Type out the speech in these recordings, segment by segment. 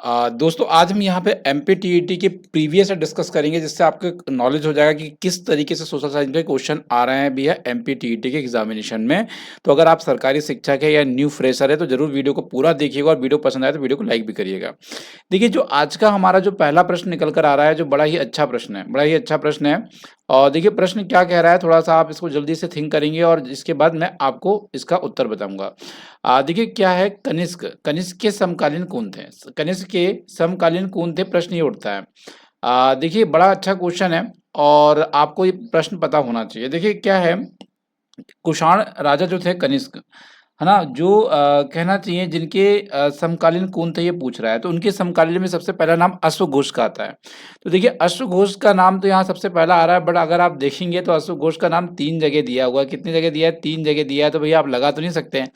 दोस्तों आज हम यहाँ पे एमपीटीईटी के प्रीवियस से डिस्कस करेंगे जिससे आपको नॉलेज हो जाएगा कि किस तरीके से सोशल साइंस के क्वेश्चन आ रहे हैं भी है एमपीटीईटी के एग्जामिनेशन में। तो अगर आप सरकारी शिक्षक है या न्यू फ्रेशर है तो जरूर वीडियो को पूरा देखिएगा और वीडियो पसंद आए तो वीडियो को लाइक भी करिएगा। देखिए जो आज का हमारा जो पहला प्रश्न निकल कर आ रहा है जो बड़ा ही अच्छा प्रश्न है, बड़ा ही अच्छा प्रश्न है। और देखिए प्रश्न क्या कह रहा है, थोड़ा सा आप इसको जल्दी से थिंक करेंगे और इसके बाद मैं आपको इसका उत्तर बताऊंगा। देखिए क्या है, कनिष्क कनिष्क के समकालीन कौन थे? कनिष्क के समकालीन कौन थे, प्रश्न ये उठता है। देखिए बड़ा अच्छा क्वेश्चन है और आपको ये प्रश्न पता होना चाहिए। देखिए क्या है, कुषाण राजा जो थे कनिष्क, है ना, जो कहना चाहिए जिनके समकालीन कौन थे ये पूछ रहा है, तो उनके समकालीन में सबसे पहला नाम अश्वघोष का आता है। तो देखिए अश्वघोष का नाम तो यहाँ सबसे पहला आ रहा है, बट अगर आप देखेंगे तो अश्वघोष का नाम 3 जगह दिया हुआ है। कितनी जगह दिया है? 3 जगह दिया है, तो भैया आप लगा तो नहीं सकते हैं।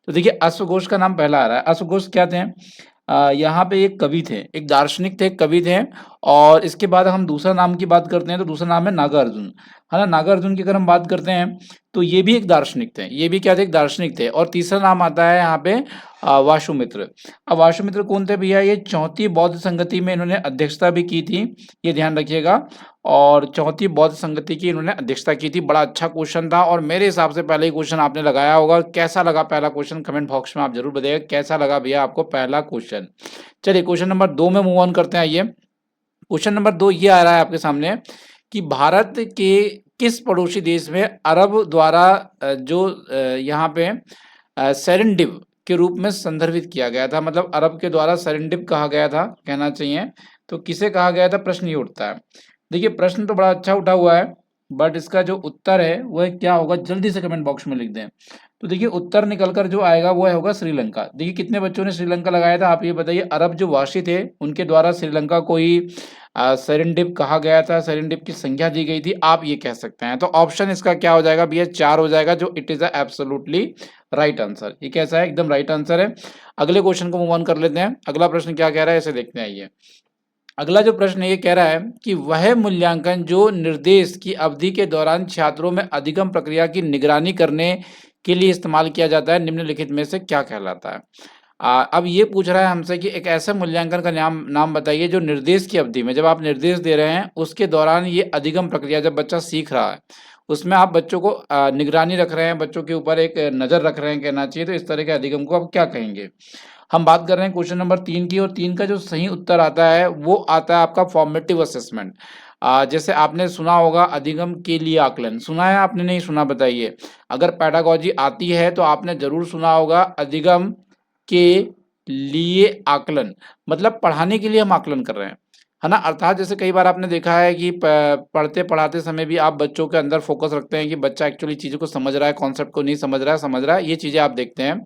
तो देखिए अश्वघोष का नाम पहला आ रहा है। अश्वघोष क्या थे? यहाँ पे एक कवि थे, एक दार्शनिक थे, एक कवि थे। और इसके बाद हम दूसरा नाम की बात करते हैं तो दूसरा नाम है नागार्जुन, है ना। नागार्जुन की अगर हम बात करते हैं तो ये भी एक दार्शनिक थे, ये भी क्या थे? एक दार्शनिक थे। और तीसरा नाम आता है यहाँ पे वाशुमित्र। अब वाशुमित्र कौन थे भैया? ये चौथी बौद्ध संगति में इन्होंने अध्यक्षता भी की थी, ये ध्यान रखिएगा। और चौथी बौद्ध संगति की इन्होंने अध्यक्षता की थी। बड़ा अच्छा क्वेश्चन था और मेरे हिसाब से पहले ही क्वेश्चन आपने लगाया होगा। कैसा लगा पहला क्वेश्चन? कमेंट बॉक्स में आप जरूर बताइएगा कैसा लगा भैया आपको पहला क्वेश्चन। चलिए क्वेश्चन नंबर 2 में मूव ऑन करते हैं। आइए क्वेश्चन नंबर 2 ये आ रहा है आपके सामने कि भारत के किस पड़ोसी देश में अरब द्वारा जो यहाँ पे सेरेंडिव के रूप में संदर्भित किया गया था, मतलब अरब के द्वारा सेरेंडिव कहा गया था, कहना चाहिए। तो किसे कहा गया था, प्रश्न ये उठता है। देखिए प्रश्न तो बड़ा अच्छा उठा हुआ है, बट इसका जो उत्तर है वह क्या होगा जल्दी से कमेंट बॉक्स में लिख दें। तो देखिए उत्तर निकल कर जो आएगा वो होगा श्रीलंका। देखिए कितने बच्चों ने श्रीलंका लगाया था, आप ये बताइए। अरब जो वासी थे उनके द्वारा श्रीलंका को ही सेरेंडिव कहा गया था, सेरेंडिव की संख्या दी गई थी, आप ये कह सकते हैं। तो ऑप्शन इसका क्या हो जाएगा भैया? 4 हो जाएगा, जो it is absolutely right answer. ये कैसा है? एकदम राइट आंसर है। अगले क्वेश्चन को मूव ऑन कर लेते हैं। अगला प्रश्न क्या कह रहा है इसे देखते हैं। आइए अगला जो प्रश्न है ये कह रहा है कि वह मूल्यांकन जो निर्देश की अवधि के दौरान छात्रों में अधिगम प्रक्रिया की निगरानी करने के लिए इस्तेमाल किया जाता है, निम्नलिखित में से क्या कहलाता है? अब ये पूछ रहा है हमसे कि एक ऐसे मूल्यांकन का नाम नाम बताइए जो निर्देश की अवधि में, जब आप निर्देश दे रहे हैं उसके दौरान ये अधिगम प्रक्रिया, जब बच्चा सीख रहा है उसमें आप बच्चों को निगरानी रख रहे हैं, बच्चों के ऊपर एक नज़र रख रहे हैं, कहना चाहिए। तो इस तरह के अधिगम को आप क्या कहेंगे? हम बात कर रहे हैं क्वेश्चन नंबर 3 की, और 3 का जो सही उत्तर आता है वो आता है आपका फॉर्मेटिव असेसमेंट। जैसे आपने सुना होगा अधिगम के लिए आकलन, सुना है आपने? नहीं सुना? बताइए। अगर पैडागोजी आती है तो आपने जरूर सुना होगा अधिगम के लिए आकलन, मतलब पढ़ाने के लिए हम आकलन कर रहे हैं, है ना। अर्थात जैसे कई बार आपने देखा है कि पढ़ते पढ़ाते समय भी आप बच्चों के अंदर फोकस रखते हैं कि बच्चा एक्चुअली चीज़ों को समझ रहा है, कॉन्सेप्ट को नहीं समझ रहा है, समझ रहा है, ये चीज़ें आप देखते हैं।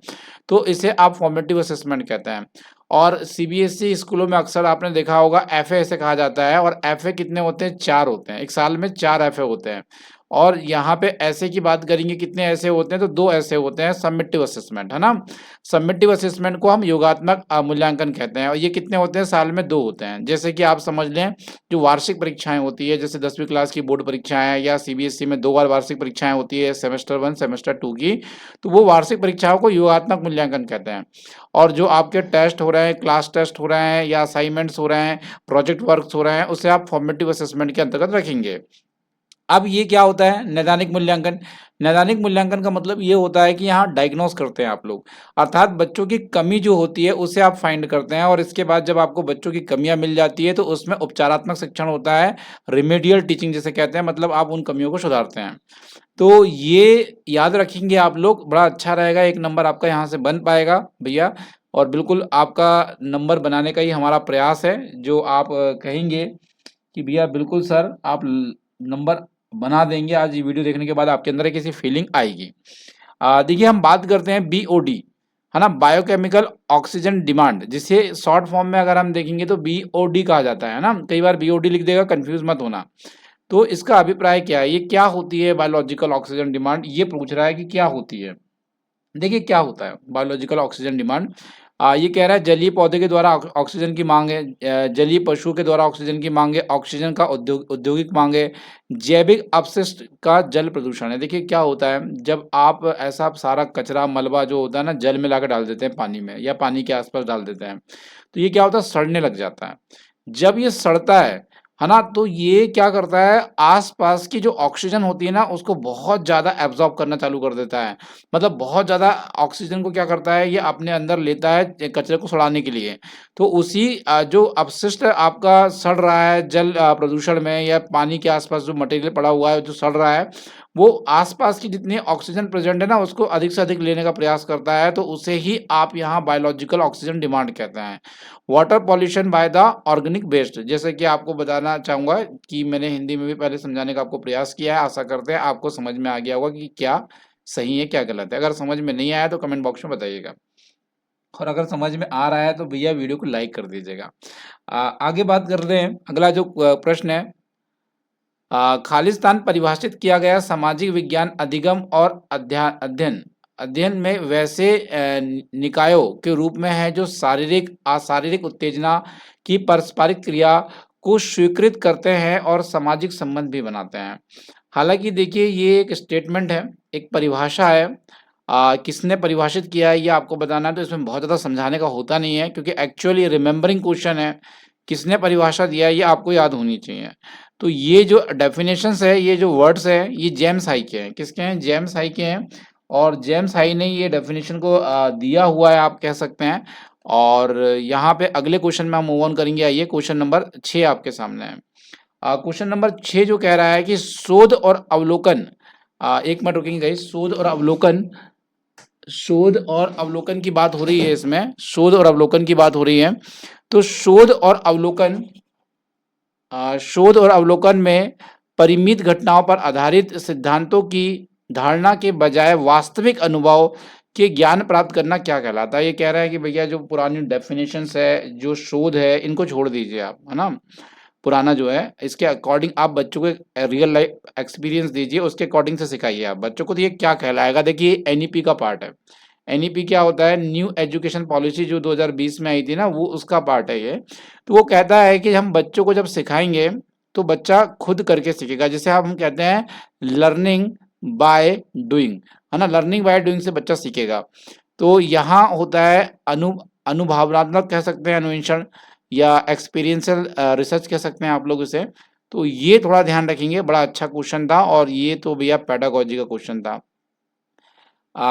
तो इसे आप फॉर्मेटिव असेसमेंट कहते हैं। और सीबीएसई स्कूलों में अक्सर आपने देखा होगा एफए ऐसे कहा जाता है। और एफए कितने होते हैं? 4 होते हैं, एक साल में 4 एफए होते हैं। और यहाँ पे ऐसे की बात करेंगे कितने ऐसे होते हैं, तो 2 ऐसे होते हैं सबमिटिव असेसमेंट, है ना। सबमिटिव असेसमेंट को हम योगात्मक मूल्यांकन कहते हैं और ये कितने होते हैं? साल में 2 होते हैं। जैसे कि आप समझ लें जो वार्षिक परीक्षाएं होती है, जैसे 10वीं क्लास की बोर्ड परीक्षाएं या सीबीएसई में 2 बार वार्षिक परीक्षाएं होती है, सेमेस्टर 1 सेमेस्टर 2 की, तो वो वार्षिक परीक्षाओं को योगात्मक मूल्यांकन कहते हैं। और जो आपके टेस्ट हो रहे हैं, क्लास टेस्ट हो रहे हैं या असाइनमेंट्स हो रहे हैं, प्रोजेक्ट वर्क्स हो रहे हैं, उसे आप फॉर्मेटिव असेसमेंट के अंतर्गत रखेंगे। अब ये क्या होता है? नैदानिक मूल्यांकन। नैदानिक मूल्यांकन का मतलब ये होता है कि यहाँ डायग्नोस करते हैं आप लोग, अर्थात बच्चों की कमी जो होती है उसे आप फाइंड करते हैं। और इसके बाद जब आपको बच्चों की कमियां मिल जाती है तो उसमें उपचारात्मक शिक्षण होता है, रिमेडियल टीचिंग जिसे कहते हैं, मतलब आप उन कमियों को सुधारते हैं। तो ये याद रखेंगे आप लोग, बड़ा अच्छा रहेगा, 1 नंबर आपका यहाँ से बन पाएगा भैया। और बिल्कुल आपका नंबर बनाने का ही हमारा प्रयास है, जो आप कहेंगे कि भैया बिल्कुल सर आप नंबर बना देंगे, आज ये वीडियो देखने के बाद आपके अंदर एक ऐसी फीलिंग आएगी। देखिए हम बात करते हैं बीओडी, है ना, बायोकेमिकल ऑक्सीजन डिमांड, जिसे शॉर्ट फॉर्म में अगर हम देखेंगे तो बीओडी कहा जाता है ना। कई बार बीओडी लिख देगा, कंफ्यूज मत होना। तो इसका अभिप्राय क्या है? ये क्या होती है बायोलॉजिकल ऑक्सीजन डिमांड? ये पूछ रहा है कि क्या होती है। देखिए क्या होता है बायोलॉजिकल ऑक्सीजन डिमांड। ये कह रहा है जलीय पौधे के द्वारा ऑक्सीजन की मांग है, जलीय पशु के द्वारा ऑक्सीजन की मांग है, ऑक्सीजन का औद्योगिक मांग है, जैविक अपशिष्ट का जल प्रदूषण है। देखिए क्या होता है, जब आप ऐसा सारा कचरा मलबा जो होता है ना जल में लाकर डाल देते हैं पानी में या पानी के आसपास डाल देते हैं, तो ये क्या होता है, सड़ने लग जाता है। जब ये सड़ता है ना, तो ये क्या करता है, आस-पास की जो ऑक्सीजन होती है ना, उसको बहुत ज़्यादा एब्ज़ॉर्ब करना चालू कर देता है। मतलब बहुत ज़्यादा ऑक्सीजन को क्या करता है, ये अपने अंदर लेता है कचरे को सड़ाने के लिए। तो उसी जो अपशिष्ट आपका सड़ रहा है जल प्रदूषण में या पानी के आस-पास जो मटेरियल पड़ा हुआ है, जो सड़ रहा है, वो आस-पास की जितनी ऑक्सीजन प्रेज़ेंट है ना, उसको अधिक से अधिक लेने का प्रयास करता है, तो उसे ही आप यहाँ बायोलॉजिकल ऑक्सीजन डिमांड कहते हैं। Water pollution by the organic waste, जैसे कि आपको बताना चाहूँगा कि मैंने हिंदी में भी पहले समझाने का आपको प्रयास किया है। आशा करते हैं आपको समझ में आ गया होगा कि क्या सही है, क्या गलत है। अगर समझ में नहीं आया तो कमेंट बॉक्स में बताइएगा, और अगर समझ में आ रहा है तो भैया वीडियो को लाइक कर दीजिएगा। आगे बात करते हैं, अगला जो प्रश्न है, खालिस्तान परिभाषित किया गया सामाजिक विज्ञान अधिगम और अध्ययन अध्ययन में वैसे निकायों के रूप में है जो शारीरिक अशारीरिक उत्तेजना की पारस्परिक क्रिया को स्वीकृत करते हैं और सामाजिक संबंध भी बनाते हैं। हालांकि देखिए ये एक स्टेटमेंट है, एक परिभाषा है। किसने परिभाषित किया है ये आपको बताना है, तो इसमें बहुत ज़्यादा समझाने का होता नहीं है क्योंकि एक्चुअली रिमेम्बरिंग क्वेश्चन है। किसने परिभाषा दिया है ये आपको याद होनी चाहिए। तो ये जो डेफिनेशंस है, ये जो वर्ड्स है, ये जेम्स हाई के हैं। किसके हैं? जेम्स हाई के हैं। और जेम्स हाई ने ये डेफिनेशन को दिया हुआ है, आप कह सकते हैं। और यहाँ पे अगले क्वेश्चन में हम मूव ऑन करेंगे। आइए क्वेश्चन नंबर 6 आपके सामने है। क्वेश्चन नंबर 6 जो कह रहा है कि शोध और अवलोकन, एक मिनट रुकेंगे गाइस, शोध और अवलोकन की बात हो रही है इसमें, शोध और अवलोकन की बात हो रही है। तो शोध और अवलोकन में परिमित घटनाओं पर आधारित सिद्धांतों की धारणा के बजाय वास्तविक अनुभव के ज्ञान प्राप्त करना क्या कहलाता है? ये कह रहा है कि भैया जो पुरानी डेफिनेशंस है, जो शोध है, इनको छोड़ दीजिए आप, है ना? पुराना जो है, इसके अकॉर्डिंग आप बच्चों को एक रियल लाइफ एक्सपीरियंस दीजिए, उसके अकॉर्डिंग से सिखाइए आप बच्चों को। तो ये क्या कहलाएगा? देखिए एनईपी का पार्ट है। एनईपी क्या होता है? न्यू एजुकेशन पॉलिसी जो 2020 में आई थी ना, वो उसका पार्ट है ये। तो वो कहता है कि हम बच्चों को जब सिखाएंगे तो बच्चा खुद करके सीखेगा, जिसे हम कहते हैं लर्निंग बाय डूइंग, है ना? लर्निंग बाय डूइंग से बच्चा सीखेगा। तो यहाँ होता है अनुभवनात्मक कह सकते हैं अन्वेषण, या एक्सपीरियंशियल रिसर्च कह सकते हैं आप लोग इसे। तो ये थोड़ा ध्यान रखेंगे, बड़ा अच्छा क्वेश्चन था और ये तो भैया पेडागोजी का क्वेश्चन था।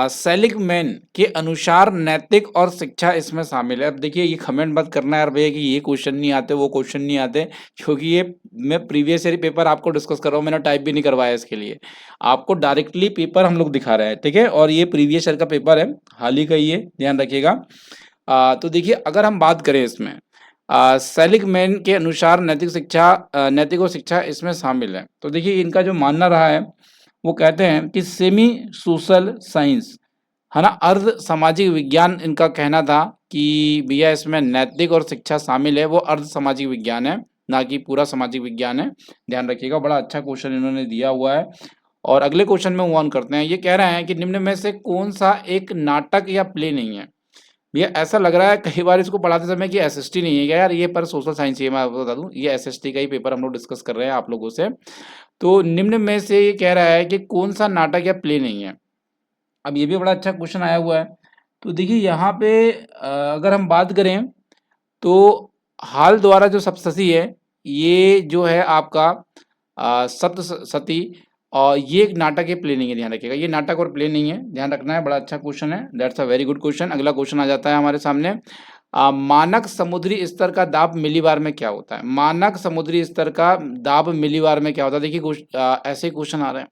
सेलिगमैन के अनुसार नैतिक और शिक्षा इसमें शामिल है। अब देखिए ये कमेंट मत करना यार भैया कि ये क्वेश्चन नहीं आते, वो क्वेश्चन नहीं आते, क्योंकि ये मैं प्रीवियस ईयर पेपर आपको डिस्कस कर रहा हूँ, मैंने टाइप भी नहीं करवाया इसके लिए। आपको डायरेक्टली पेपर हम लोग दिखा रहे हैं, ठीक है? और ये प्रीवियस ईयर का पेपर है, हाल ही का, ये ध्यान रखिएगा। तो देखिए अगर हम बात करें इसमें, सेलिगमैन के अनुसार नैतिक और शिक्षा इसमें शामिल है। तो देखिए इनका जो मानना रहा है, वो कहते हैं कि सेमी सोशल साइंस, है ना, अर्ध सामाजिक विज्ञान, इनका कहना था कि भैया इसमें नैतिक और शिक्षा शामिल है, वो अर्ध सामाजिक विज्ञान है, ना कि पूरा सामाजिक विज्ञान है। ध्यान रखिएगा, बड़ा अच्छा क्वेश्चन इन्होंने दिया हुआ है। और अगले क्वेश्चन में मूव ऑन करते हैं। ये कह रहे हैं कि निम्न में से कौन सा एक नाटक या प्ले नहीं है? भैया ऐसा लग रहा है कई बार इसको पढ़ाते समय कि एसएसटी नहीं है क्या यार, ये पर सोशल साइंस ही है। मैं आपको बता दूं ये एसएसटी का ही पेपर हम लोग डिस्कस कर रहे हैं आप लोगों से। तो निम्न में से ये कह रहा है कि कौन सा नाटक या प्ले नहीं है? अब ये भी बड़ा अच्छा क्वेश्चन आया हुआ है। तो देखिए यहाँ पे अगर हम बात करें तो हाल द्वारा जो सप्तशती है, ये जो है आपका सप्तशती, और ये एक नाटक है, प्ले नहीं है। ध्यान रखिएगा, ये नाटक और प्ले नहीं है, ध्यान रखना है। बड़ा अच्छा क्वेश्चन है, that's a very good question. अगला क्वेश्चन आ जाता है हमारे सामने। मानक समुद्री स्तर का दाब मिलीबार में क्या होता है? मानक समुद्री स्तर का दाब मिलीबार में क्या होता है? देखिए ऐसे क्वेश्चन आ रहे हैं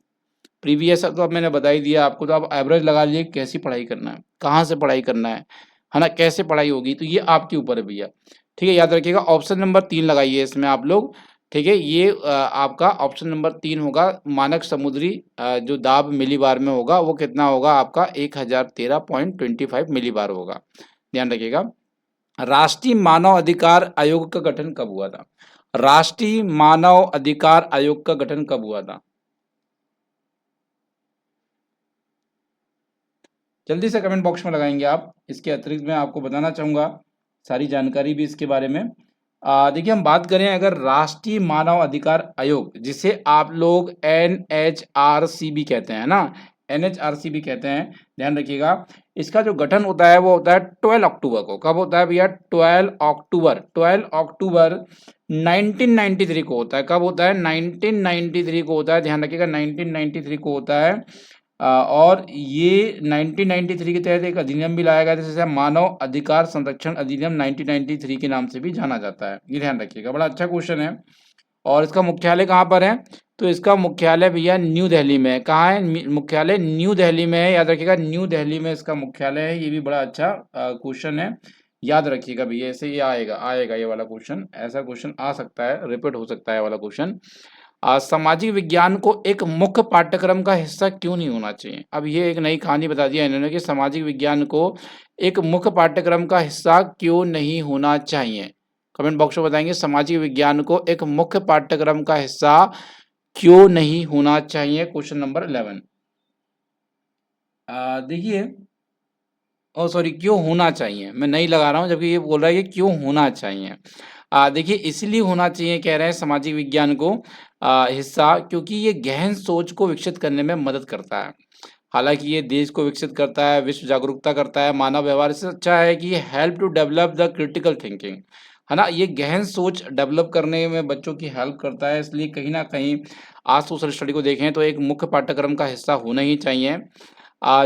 प्रीवियस, तो अब मैंने बता ही दिया आपको, तो आप एवरेज लगा लीजिए कैसी पढ़ाई करना है, कहाँ से पढ़ाई करना है ना, कैसे पढ़ाई होगी, तो ये आपके ऊपर है भैया। ठीक है, याद रखिएगा ऑप्शन नंबर 3 लगाइए इसमें आप लोग। ठीक है, ये आपका ऑप्शन नंबर 3 होगा। मानक समुद्री जो दाब मिलीबार में होगा वो कितना होगा आपका? 1013.25 मिलीबार होगा। ध्यान रखिएगा। राष्ट्रीय मानव अधिकार आयोग का गठन कब हुआ था? राष्ट्रीय मानव अधिकार आयोग का गठन कब हुआ था? जल्दी से कमेंट बॉक्स में लगाएंगे आप। इसके अतिरिक्त मैं आपको बताना चाहूँगा सारी जानकारी भी इसके बारे में। देखिए, हम बात करें अगर राष्ट्रीय मानव अधिकार आयोग, जिसे आप लोग NHRC भी कहते हैं ना, NHRC भी कहते हैं, ध्यान रखिएगा। इसका जो गठन होता है वो होता है 12 अक्टूबर को। कब होता है भैया? 12 अक्टूबर 1993 को होता है। कब होता है? 1993 को होता है, ध्यान रखिएगा, 1993 को होता है। और ये 1993 के तहत एक अधिनियम भी लाया गया था, जिसे मानव अधिकार संरक्षण अधिनियम 1993 के नाम से भी जाना जाता है। ये ध्यान रखिएगा, बड़ा अच्छा क्वेश्चन है। और इसका मुख्यालय कहाँ पर है? तो इसका मुख्यालय भैया न्यू दिल्ली में है। कहाँ है मुख्यालय? न्यू दिल्ली में है, याद रखिएगा, न्यू दिल्ली में इसका मुख्यालय है। ये भी बड़ा अच्छा क्वेश्चन है, याद रखिएगा भैया, ऐसे ये आएगा आएगा ये वाला क्वेश्चन, ऐसा क्वेश्चन आ सकता है, रिपीट हो सकता है वाला क्वेश्चन। सामाजिक विज्ञान को एक मुख्य पाठ्यक्रम का हिस्सा क्यों नहीं होना चाहिए? अब ये एक नई कहानी बता दिया इन्होंने कि सामाजिक विज्ञान को एक मुख्य पाठ्यक्रम का हिस्सा क्यों नहीं होना चाहिए। कमेंट बॉक्स में बताएंगे सामाजिक विज्ञान को एक मुख्य पाठ्यक्रम का हिस्सा क्यों नहीं होना चाहिए। Question number 11। देखिए, ओ सॉरी, क्यों होना चाहिए, मैं नहीं लगा रहा हूँ, जबकि ये बोल रहा है कि क्यों होना चाहिए। देखिए, इसलिए होना चाहिए कह रहे हैं सामाजिक विज्ञान को हिस्सा, क्योंकि ये गहन सोच को विकसित करने में मदद करता है। हालांकि ये देश को विकसित करता है, विश्व जागरूकता करता है, मानव व्यवहार से अच्छा है कि ये help to develop the critical thinking, है ना। ये गहन सोच डेवलप करने में बच्चों की हेल्प करता है, इसलिए कहीं ना कहीं आज सोशल स्टडी को देखें तो एक मुख्य पाठ्यक्रम का हिस्सा होना ही चाहिए।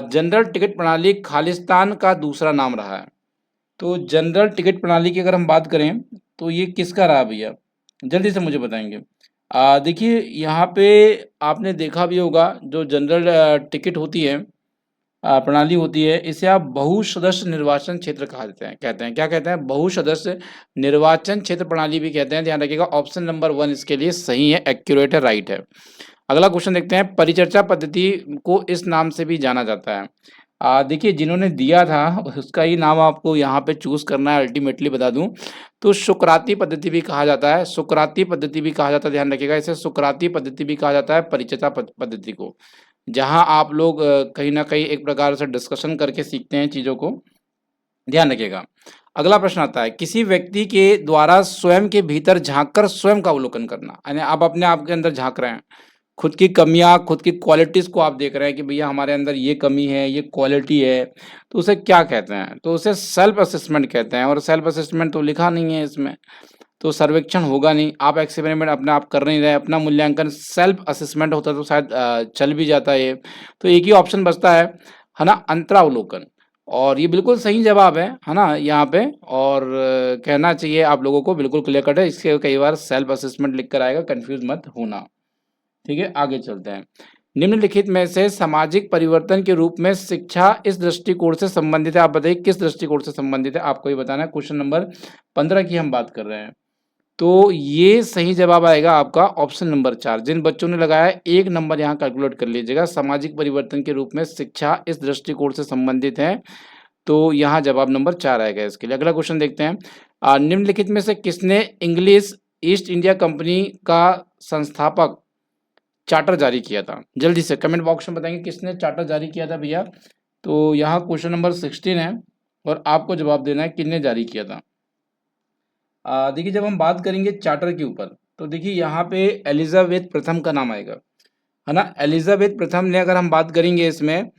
जनरल टिकट प्रणाली खालिस्तान का दूसरा नाम रहा है। तो जनरल टिकट प्रणाली की अगर हम बात करें तो ये किसका रहा भैया? जल्दी से मुझे बताएंगे। देखिए, यहाँ पे आपने देखा भी होगा, जो जनरल टिकट होती है, प्रणाली होती है, इसे आप बहुसदस्य निर्वाचन क्षेत्र कहा जाते हैं, कहते हैं, क्या कहते हैं? बहुसदस्य निर्वाचन क्षेत्र प्रणाली भी कहते हैं। ध्यान रखिएगा, ऑप्शन नंबर 1 इसके लिए सही है, एक्यूरेट है, राइट है। अगला क्वेश्चन देखते हैं, परिचर्चा पद्धति को इस नाम से भी जाना जाता है। देखिए, जिन्होंने दिया था उसका ही नाम आपको यहाँ पे चूज करना है, अल्टीमेटली बता दूं तो सुकराती पद्धति भी कहा जाता है, सुकराती पद्धति भी कहा जाता है, ध्यान रखिएगा, इसे सुकराती पद्धति भी कहा जाता है परिचर्चा पद्धति को, जहां आप लोग कहीं ना कहीं एक प्रकार से डिस्कशन करके सीखते हैं चीजों को, ध्यान रखिएगा। अगला प्रश्न आता है, किसी व्यक्ति के द्वारा स्वयं के भीतर झांककर स्वयं का अवलोकन करना, यानी आप अपने आप के अंदर झांक रहे हैं, खुद की कमियां, खुद की क्वालिटीज को आप देख रहे हैं कि भैया हमारे अंदर ये कमी है, ये क्वालिटी है, तो उसे क्या कहते हैं? तो उसे सेल्फ असेसमेंट कहते हैं। और सेल्फ असेसमेंट तो लिखा नहीं है इसमें, तो सर्वेक्षण होगा नहीं, आप एक्सपेरिमेंट अपने आप कर नहीं रहे, अपना मूल्यांकन सेल्फ असेसमेंट होता तो शायद चल भी जाता है ये। तो एक ही ऑप्शन बचता है ना, अंतरावलोकन। और ये बिल्कुल सही जवाब है ना यहाँ पे। और कहना चाहिए आप लोगों को, बिल्कुल क्लियर कट है, इसके कई बार सेल्फ असेसमेंट लिख कर आएगा, कंफ्यूज मत होना। ठीक है, आगे चलते हैं। निम्नलिखित में से सामाजिक परिवर्तन के रूप में शिक्षा इस दृष्टिकोण से संबंधित है, आप बताइए किस दृष्टिकोण से संबंधित है, आपको ही बताना है। क्वेश्चन नंबर 15 की हम बात कर रहे हैं। तो ये सही जवाब आएगा आपका ऑप्शन नंबर 4। जिन बच्चों ने लगाया है 1 नंबर यहाँ कैलकुलेट कर लीजिएगा। सामाजिक परिवर्तन के रूप में शिक्षा इस दृष्टिकोण से संबंधित है, तो यहाँ जवाब नंबर 4 आएगा इसके लिए। अगला क्वेश्चन देखते हैं, निम्नलिखित में से किसने इंग्लिश ईस्ट इंडिया कंपनी का संस्थापक चार्टर जारी किया था? जल्दी से कमेंट बॉक्स में बताएंगे किसने चार्टर जारी किया था भैया। तो यहाँ क्वेश्चन नंबर 16 है और आपको जवाब देना है किसने जारी किया था। देखिए, जब हम बात करेंगे चार्टर के ऊपर तो देखिए यहाँ पे एलिजाबेथ प्रथम का नाम आएगा, है ना। एलिजाबेथ प्रथम ने अगर हम बात करेंगे इसमें,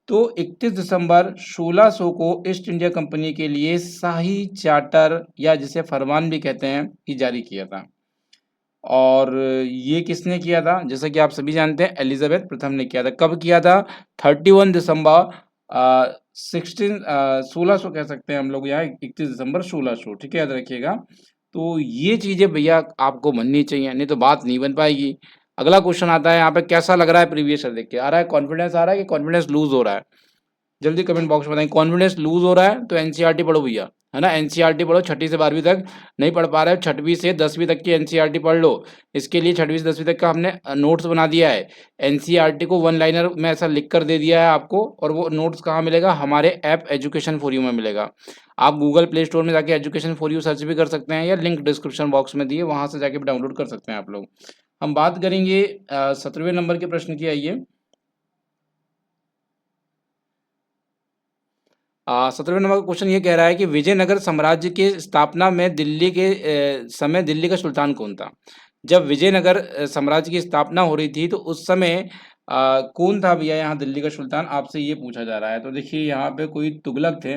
तो 31 दिसंबर 1600 को ईस्ट इंडिया कंपनी के लिए शाही चार्टर, या जिसे फरमान भी कहते हैं, की जारी किया था। और ये किसने किया था? जैसा कि आप सभी जानते हैं, एलिजाबेथ प्रथम ने किया था। कब किया था? 31 दिसंबर 1600 कह सकते हैं हम लोग यहाँ, 31 दिसंबर 1600, ठीक है, याद रखिएगा। तो ये चीजें भैया आपको बननी चाहिए, नहीं तो बात नहीं बन पाएगी। अगला क्वेश्चन आता है यहाँ पे, कैसा लग रहा है प्रीवियस ईयर देख के? आ रहा है कॉन्फिडेंस, आ रहा है कि कॉन्फिडेंस लूज हो रहा है? जल्दी कमेंट बॉक्स में बताएं, कॉन्फिडेंस लूज हो रहा है तो एनसीईआरटी पढ़ो भैया, है ना। एनसीईआरटी पढ़ो, 6ठी से 12वीं तक नहीं पढ़ पा रहे हो, 6वीं से 10वीं तक की एनसीईआरटी पढ़ लो। इसके लिए 6वीं से 10वीं तक का हमने नोट्स बना दिया है। एनसीईआरटी को वन लाइनर में ऐसा लिख कर दे दिया है आपको, और वो नोट्स कहाँ मिलेगा? हमारे ऐप एजुकेशन फॉर यू में मिलेगा। आप गूगल प्ले स्टोर में जाके एजुकेशन फॉर यू सर्च भी कर सकते हैं, या लिंक डिस्क्रिप्शन बॉक्स में दिए, वहां से जाके भी डाउनलोड कर सकते हैं आप लोग। हम बात करेंगे 17वें नंबर के प्रश्न की, आइए। 17वें नंबर का क्वेश्चन ये कह रहा है कि विजयनगर साम्राज्य की स्थापना में दिल्ली के समय दिल्ली का सुल्तान कौन था? जब विजयनगर साम्राज्य की स्थापना हो रही थी तो उस समय कौन था भैया यहाँ दिल्ली का सुल्तान? आपसे ये पूछा जा रहा है। तो देखिए यहाँ पे कोई तुगलक थे,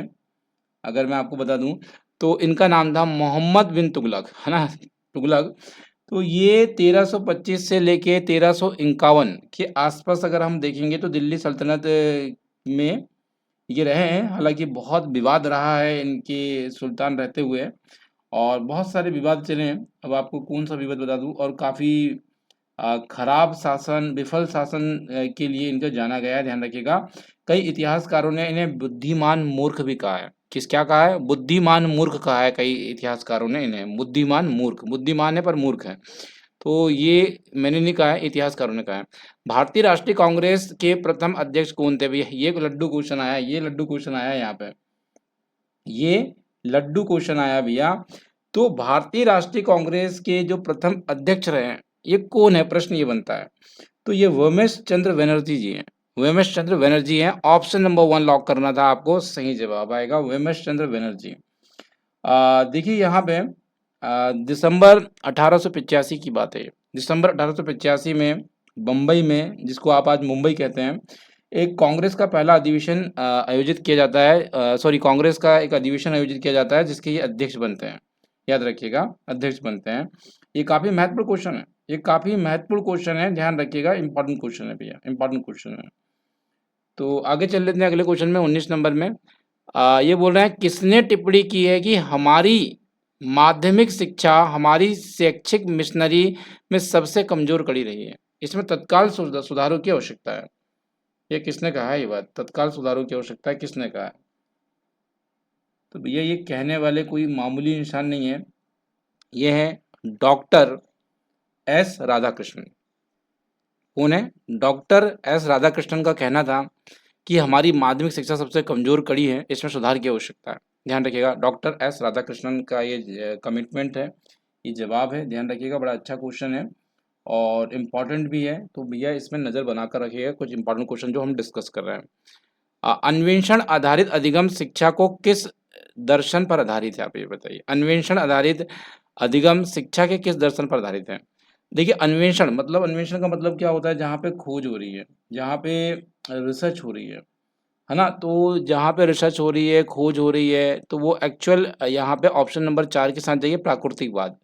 अगर मैं आपको बता दूं तो इनका नाम था मोहम्मद बिन तुगलक, है ना? तुगलक। तो ये 1325 से लेके 1351 के आसपास अगर हम देखेंगे तो दिल्ली सल्तनत में ये रहे हैं। हालांकि बहुत विवाद रहा है इनके सुल्तान रहते हुए और बहुत सारे विवाद चले हैं। अब आपको कौन सा विवाद बता दूं, और काफ़ी खराब शासन, विफल शासन के लिए इनको जाना गया है, ध्यान रखिएगा। कई इतिहासकारों ने इन्हें बुद्धिमान मूर्ख भी कहा है। क्या कहा है? बुद्धिमान मूर्ख कहा है कई इतिहासकारों ने इन्हें, बुद्धिमान मूर्ख, बुद्धिमान है पर मूर्ख है। तो ये मैंने नहीं कहा है, इतिहासकारों ने कहा है। भारतीय राष्ट्रीय कांग्रेस के प्रथम अध्यक्ष कौन थे भैया? ये लड्डू क्वेश्चन आया, ये लड्डू क्वेश्चन आया यहाँ पे, ये लड्डू क्वेश्चन आया भैया। तो भारतीय राष्ट्रीय कांग्रेस के जो प्रथम अध्यक्ष रहे हैं ये कौन है, प्रश्न ये बनता है। तो ये वोमेश चंद्र बनर्जी जी हैं, वोमेश चंद्र बनर्जी हैं। ऑप्शन नंबर 1 लॉक करना था आपको, सही जवाब आएगा वोमेश चंद्र बनर्जी। देखिए यहाँ पे दिसंबर 1885 की बात है। दिसंबर 1885 में बम्बई में, जिसको आप आज मुंबई कहते हैं, एक कांग्रेस का पहला अधिवेशन आयोजित किया जाता है। सॉरी, कांग्रेस का एक अधिवेशन आयोजित किया जाता है जिसके ये अध्यक्ष बनते हैं। याद रखिएगा, अध्यक्ष बनते हैं। ये काफ़ी महत्वपूर्ण क्वेश्चन है, ये काफ़ी महत्वपूर्ण क्वेश्चन है, ध्यान रखिएगा। इंपॉर्टेंट क्वेश्चन है भैया, इंपॉर्टेंट क्वेश्चन है। तो आगे चल लेते हैं अगले क्वेश्चन में, 19 नंबर में। ये बोल रहे हैं किसने टिप्पणी की है कि हमारी माध्यमिक शिक्षा हमारी शैक्षिक मिशनरी में सबसे कमजोर कड़ी रही है, इसमें तत्काल सुधारों की आवश्यकता है। ये किसने कहा है? ये बात तत्काल सुधारों की आवश्यकता है, किसने कहा है? तो भैया ये कहने वाले कोई मामूली इंसान नहीं है, ये है डॉक्टर एस राधाकृष्णन। कौन है? डॉक्टर एस राधाकृष्णन का कहना था कि हमारी माध्यमिक शिक्षा सबसे कमजोर कड़ी है, इसमें सुधार की आवश्यकता है। ध्यान रखिएगा, डॉक्टर एस राधाकृष्णन का ये कमिटमेंट है, ये जवाब है। ध्यान रखिएगा, बड़ा अच्छा क्वेश्चन है और इम्पॉर्टेंट भी है। तो भैया इसमें नज़र बनाकर रखिएगा कुछ इंपॉर्टेंट क्वेश्चन जो हम डिस्कस कर रहे हैं। अन्वेषण आधारित अधिगम शिक्षा को किस दर्शन पर आधारित है? आप ये बताइए, अन्वेषण आधारित अधिगम शिक्षा के किस दर्शन पर आधारित है? देखिए अन्वेषण मतलब, अन्वेषण का मतलब क्या होता है? जहाँ पे खोज हो रही है, जहाँ पे रिसर्च हो रही है ना? तो जहाँ पे रिसर्च हो रही है, खोज हो रही है, तो वो एक्चुअल यहाँ पे ऑप्शन नंबर 4 के साथ जाइए, प्राकृतिकवाद।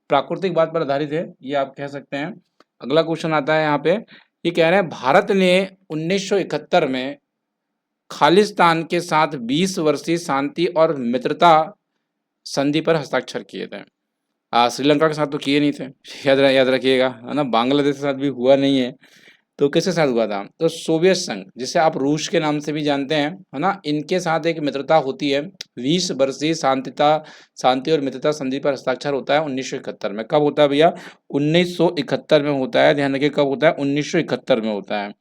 प्राकृतिकवाद पर आधारित है, ये आप कह सकते हैं। अगला क्वेश्चन आता है यहाँ पे, ये कह रहे हैं भारत ने 1971 में खालिस्तान के साथ 20 वर्षीय शांति और मित्रता संधि पर हस्ताक्षर किए थे। श्रीलंका के साथ तो किए नहीं थे, याद रखिएगा, है ना? बांग्लादेश के साथ भी हुआ नहीं है। तो किसके साथ हुआ था? तो सोवियत संघ, जिसे आप रूस के नाम से भी जानते हैं, है ना, इनके साथ एक मित्रता होती है। 20 वर्षीय शांति और मित्रता संधि पर हस्ताक्षर होता है 1971 में। कब होता है भैया? 1971 में होता है। ध्यान रखिए, कब होता है? 1971 में होता है।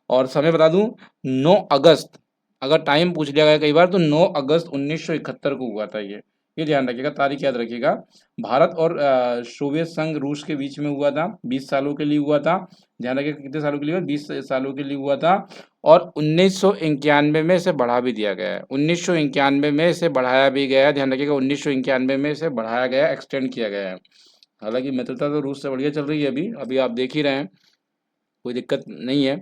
और समय बता दूं, 9 अगस्त, अगर टाइम पूछ लिया गया कई बार तो 9 अगस्त 1971 को हुआ था ये ध्यान रखिएगा, तारीख याद रखिएगा। भारत और सोवियत संघ रूस के बीच में हुआ था, 20 सालों के लिए हुआ था। ध्यान रखिएगा कितने सालों के लिए? 20 सालों के लिए हुआ था। और 1991 में इसे बढ़ा भी दिया गया है, 1991 में इसे बढ़ाया भी गया है। ध्यान रखिएगा, 1991 में इसे बढ़ाया गया, एक्सटेंड किया गया है। हालांकि मित्रता तो रूस से बढ़िया चल रही है अभी अभी आप देख ही रहे हैं, कोई दिक्कत नहीं है।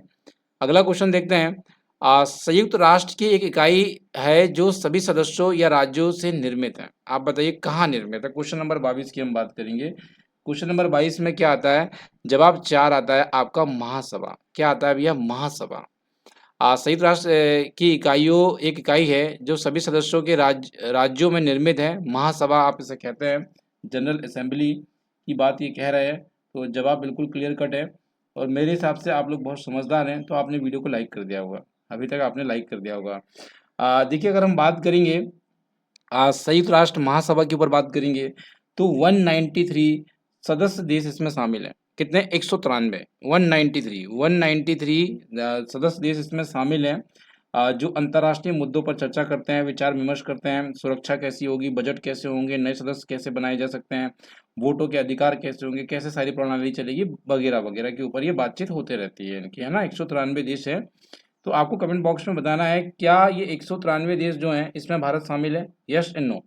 अगला क्वेश्चन देखते हैं। संयुक्त राष्ट्र की एक इकाई है जो सभी सदस्यों या राज्यों से निर्मित है। आप बताइए कहाँ निर्मित है? क्वेश्चन नंबर 22 की हम बात करेंगे। क्वेश्चन नंबर 22 में क्या आता है? जवाब 4 आता है आपका, महासभा। क्या आता है भैया? महासभा। संयुक्त राष्ट्र की इकाइयों एक इकाई है जो सभी सदस्यों के राज्यों में निर्मित है, महासभा आप इसे कहते हैं। जनरल असेंबली की बात ये कह रहे हैं। तो जवाब बिल्कुल क्लियर कट है और मेरे हिसाब से आप लोग बहुत समझदार हैं, तो आपने वीडियो को लाइक कर दिया होगा, अभी तक आपने लाइक कर दिया होगा। देखिए अगर हम बात करेंगे संयुक्त राष्ट्र महासभा के ऊपर बात करेंगे तो 193 सदस्य देश इसमें शामिल हैं। कितने? 193, 193 सदस्य देश इसमें शामिल हैं, जो अंतर्राष्ट्रीय मुद्दों पर चर्चा करते हैं, विचार विमर्श करते हैं। सुरक्षा कैसी होगी, बजट कैसे होंगे, नए सदस्य कैसे बनाए जा सकते हैं, वोटों के अधिकार कैसे होंगे, कैसे सारी प्रणाली चलेगी, वगैरह वगैरह के ऊपर ये बातचीत होते रहती है इनकी, है ना? 193 देश है। तो आपको कमेंट बॉक्स में बताना है क्या ये 193 देश जो हैं इसमें भारत शामिल है, yes and no.